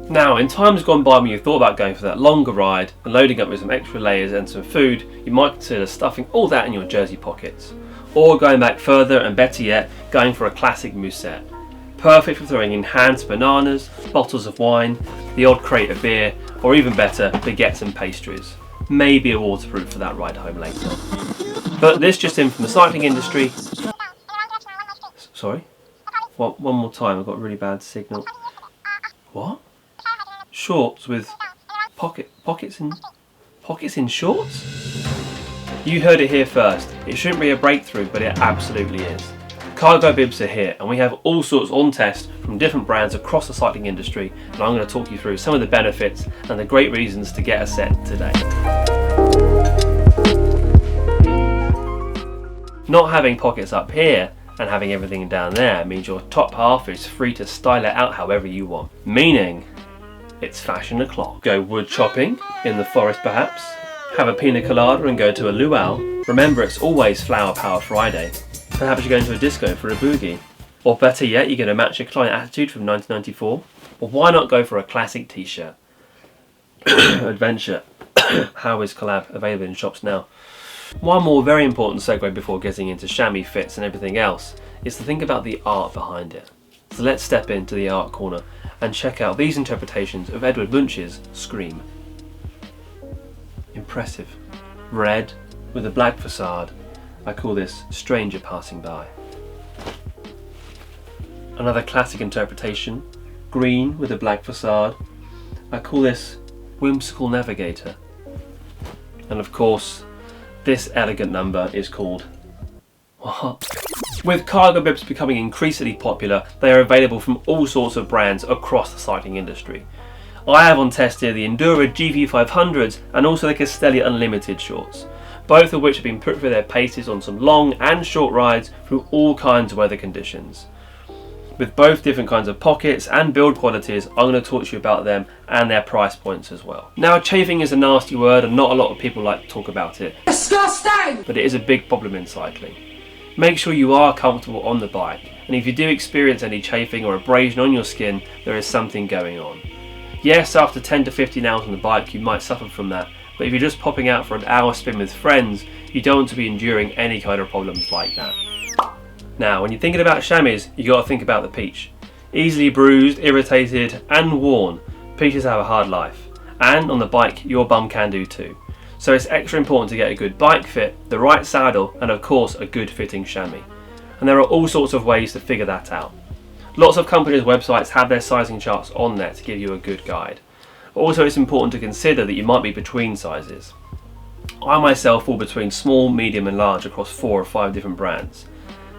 Now, in times gone by when you thought about going for that longer ride and loading up with some extra layers and some food, you might consider stuffing all that in your jersey pockets. Or going back further and better yet, going for a classic musette. Perfect for throwing in hands of bananas, bottles of wine, the odd crate of beer, or even better, baguettes and pastries. Maybe a waterproof for that ride home later. But this just in from the cycling industry. Sorry? One more time, I've got a really bad signal. What? Shorts with pockets in shorts? You heard it here first. It shouldn't be a breakthrough, but it absolutely is. Cargo bibs are here, and we have all sorts on test from different brands across the cycling industry, and I'm going to talk you through some of the benefits and the great reasons to get a set today. Not having pockets up here and having everything down there means your top half is free to style it out however you want, meaning it's fashion o'clock. Go wood chopping in the forest perhaps, have a pina colada and go to a luau. Remember, it's always Flower Power Friday. Perhaps you're going to a disco for a boogie. Or better yet, you're going to match your client attitude from 1994. Or why not go for a classic t-shirt? Adventure. How is collab available in shops now? One more very important segue before getting into chamois fits and everything else is to think about the art behind it. So let's step into the art corner and check out these interpretations of Edward Munch's Scream. Impressive. Red with a black facade. I call this Stranger Passing By. Another classic interpretation, green with a black facade. I call this Whimsical Navigator. And of course, this elegant number is called what? With cargo bibs becoming increasingly popular, they are available from all sorts of brands across the cycling industry. I have on test here the Endura GV500s and also the Castelli Unlimited shorts, both of which have been put through their paces on some long and short rides through all kinds of weather conditions. With both different kinds of pockets and build qualities, I'm going to talk to you about them and their price points as well. Now, chafing is a nasty word and not a lot of people like to talk about it. Disgusting! But it is a big problem in cycling. Make sure you are comfortable on the bike, and if you do experience any chafing or abrasion on your skin, there is something going on. Yes, after 10 to 15 hours on the bike you might suffer from that, but if you're just popping out for an hour spin with friends, you don't want to be enduring any kind of problems like that. Now, when you're thinking about chamois, you got to think about the peach. Easily bruised, irritated and worn, peaches have a hard life. And on the bike, your bum can do too. So it's extra important to get a good bike fit, the right saddle and of course a good fitting chamois. And there are all sorts of ways to figure that out. Lots of companies' websites have their sizing charts on there to give you a good guide. Also, it's important to consider that you might be between sizes. I myself fall between small, medium and large across 4 or 5 different brands.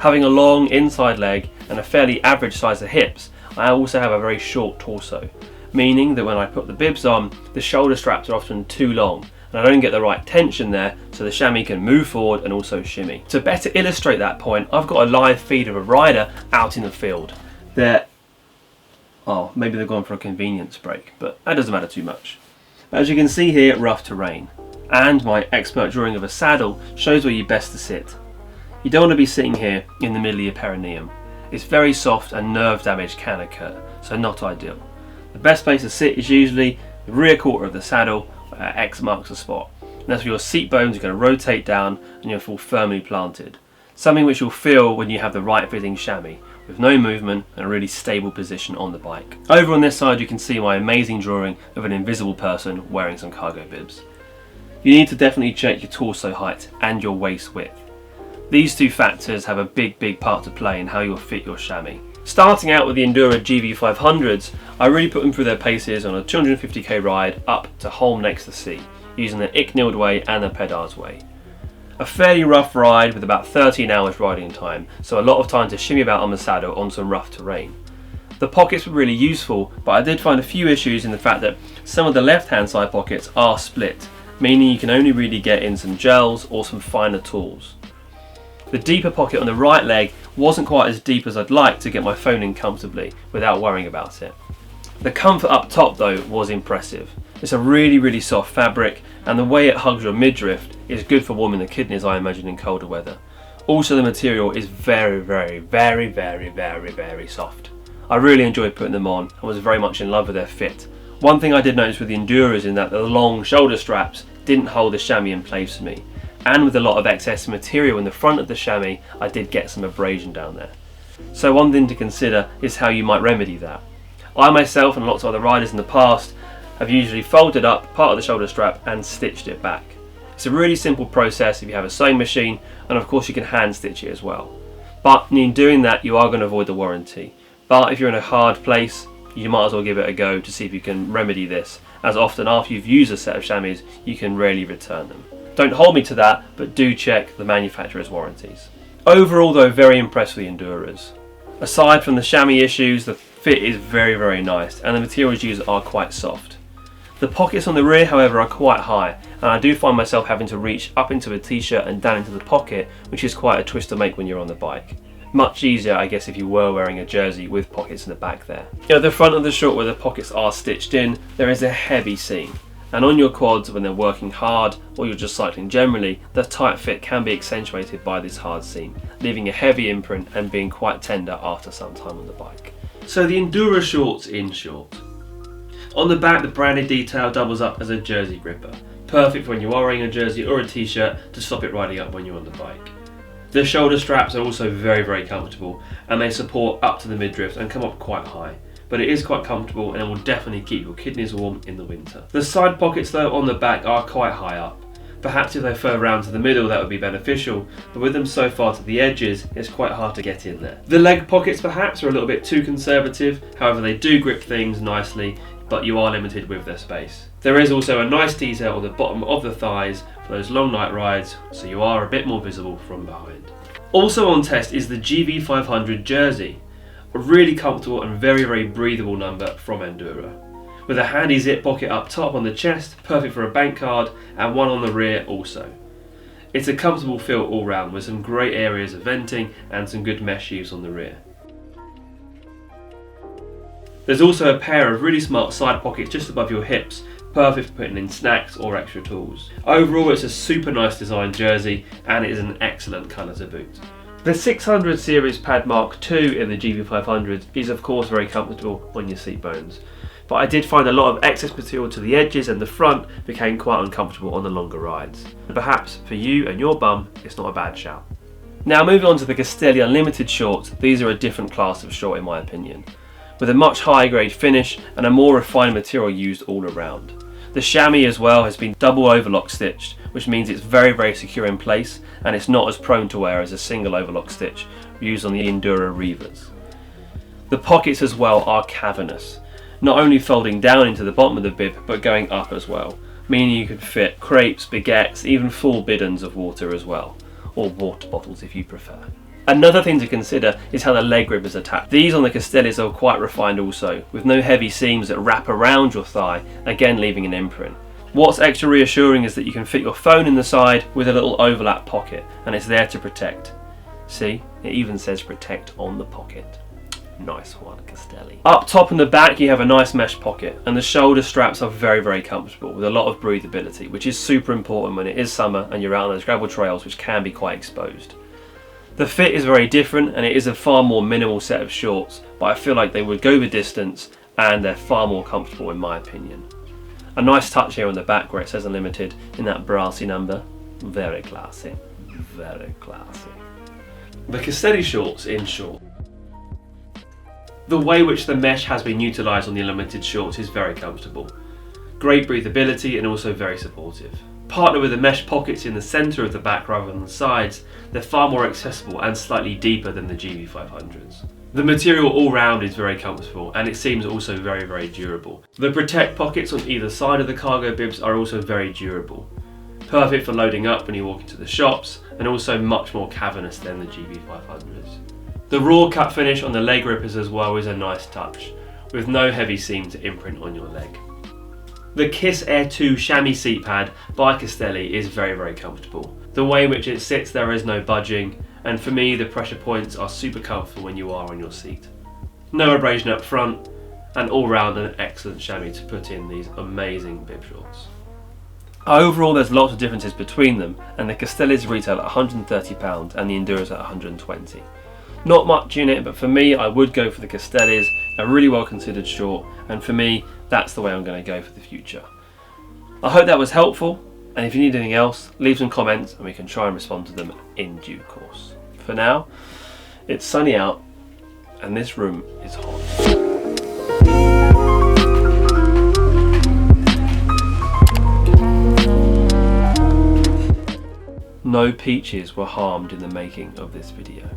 Having a long inside leg and a fairly average size of hips, I also have a very short torso, meaning that when I put the bibs on, the shoulder straps are often too long and I don't get the right tension there so the chamois can move forward and also shimmy. To better illustrate that point, I've got a live feed of a rider out in the field. Maybe they've gone for a convenience break, but that doesn't matter too much. As you can see here, rough terrain, and my expert drawing of a saddle shows where you're best to sit. You don't want to be sitting here in the middle of your perineum. It's very soft and nerve damage can occur, so not ideal. The best place to sit is usually the rear quarter of the saddle, where X marks the spot. And that's where your seat bones are going to rotate down and you'll feel firmly planted. Something which you'll feel when you have the right fitting chamois, with no movement and a really stable position on the bike. Over on this side you can see my amazing drawing of an invisible person wearing some cargo bibs. You need to definitely check your torso height and your waist width. These two factors have a big part to play in how you'll fit your chamois. Starting out with the Endura GV500s, I really put them through their paces on a 250k ride up to Holm next to sea, using the Icknield way and the Pedars way. A fairly rough ride with about 13 hours riding time, so a lot of time to shimmy about on the saddle on some rough terrain. The pockets were really useful, but I did find a few issues in the fact that some of the left hand side pockets are split, meaning you can only really get in some gels or some finer tools. The deeper pocket on the right leg wasn't quite as deep as I'd like to get my phone in comfortably without worrying about it. The comfort up top though was impressive. It's a really soft fabric, and the way it hugs your midriff is good for warming the kidneys, I imagine, in colder weather. Also, the material is very soft. I really enjoyed putting them on and was very much in love with their fit. One thing I did notice with the Enduras is that the long shoulder straps didn't hold the chamois in place for me, and with a lot of excess material in the front of the chamois, I did get some abrasion down there. So one thing to consider is how you might remedy that. I myself and lots of other riders in the past have usually folded up part of the shoulder strap and stitched it back. It's a really simple process if you have a sewing machine, and of course you can hand stitch it as well. But in doing that you are going to avoid the warranty. But if you're in a hard place, you might as well give it a go to see if you can remedy this, as often after you've used a set of chamois you can rarely return them. Don't hold me to that, but do check the manufacturer's warranties. Overall though, very impressed with the Enduras. Aside from the chamois issues, the fit is very nice and the materials used are quite soft. The pockets on the rear however are quite high, and I do find myself having to reach up into a t-shirt and down into the pocket, which is quite a twist to make when you're on the bike. Much easier I guess if you were wearing a jersey with pockets in the back there. At the front of the short where the pockets are stitched in, there is a heavy seam. And on your quads when they're working hard or you're just cycling generally, the tight fit can be accentuated by this hard seam, leaving a heavy imprint and being quite tender after some time on the bike. So the Endura shorts in short. On the back the branded detail doubles up as a jersey gripper, perfect for when you are wearing a jersey or a t-shirt to stop it riding up when you're on the bike. The shoulder straps are also very comfortable and they support up to the midriff and come up quite high. But it is quite comfortable and it will definitely keep your kidneys warm in the winter. The side pockets though on the back are quite high up. Perhaps if they further round to the middle that would be beneficial, but with them so far to the edges it's quite hard to get in there. The leg pockets perhaps are a little bit too conservative, however they do grip things nicely, but you are limited with their space. There is also a nice detail on the bottom of the thighs for those long night rides, so you are a bit more visible from behind. Also on test is the GV500 jersey. A really comfortable and very breathable number from Endura. With a handy zip pocket up top on the chest, perfect for a bank card, and one on the rear also. It's a comfortable feel all round with some great areas of venting and some good mesh use on the rear. There's also a pair of really smart side pockets just above your hips, perfect for putting in snacks or extra tools. Overall it's a super nice designed jersey and it is an excellent colour to boot. The 600 series pad Mark II in the GV500 is of course very comfortable on your seat bones, but I did find a lot of excess material to the edges and the front became quite uncomfortable on the longer rides. Perhaps for you and your bum it's not a bad shout. Now moving on to the Castelli Unlimited shorts, these are a different class of short in my opinion, with a much higher grade finish and a more refined material used all around. The chamois as well has been double overlock stitched, which means it's very secure in place and it's not as prone to wear as a single overlock stitch used on the Endura Revas. The pockets as well are cavernous, not only folding down into the bottom of the bib but going up as well, meaning you could fit crepes, baguettes, even full bidons of water as well, or water bottles if you prefer. Another thing to consider is how the leg grip is attached. These on the Castellis are quite refined also, with no heavy seams that wrap around your thigh, again leaving an imprint. What's extra reassuring is that you can fit your phone in the side with a little overlap pocket, and it's there to protect. See, it even says protect on the pocket. Nice one, Castelli. Up top and the back you have a nice mesh pocket, and the shoulder straps are very comfortable with a lot of breathability, which is super important when it is summer and you're out on those gravel trails which can be quite exposed. The fit is very different and it is a far more minimal set of shorts, but I feel like they would go the distance and they're far more comfortable in my opinion. A nice touch here on the back where it says Unlimited in that brassy number. Very classy, very classy. The Castelli shorts in short. The way which the mesh has been utilised on the Unlimited shorts is very comfortable. Great breathability and also very supportive. Partnered with the mesh pockets in the centre of the back rather than the sides, they're far more accessible and slightly deeper than the GV500s. The material all round is very comfortable and it seems also very durable. The protect pockets on either side of the cargo bibs are also very durable. Perfect for loading up when you walk into the shops and also much more cavernous than the GV500s. The raw cut finish on the leg grippers as well is a nice touch, with no heavy seam to imprint on your leg. The Kiss Air 2 chamois seat pad by Castelli is very comfortable. The way in which it sits there is no budging, and for me the pressure points are super comfortable when you are on your seat. No abrasion up front, and all round an excellent chamois to put in these amazing bib shorts. Overall there's lots of differences between them, and the Castellis retail at £130 and the Enduras at £120. Not much in it, but for me, I would go for the Castellis, a really well considered short, and for me, that's the way I'm going to go for the future. I hope that was helpful, and if you need anything else, leave some comments and we can try and respond to them in due course. For now, it's sunny out and this room is hot. No peaches were harmed in the making of this video.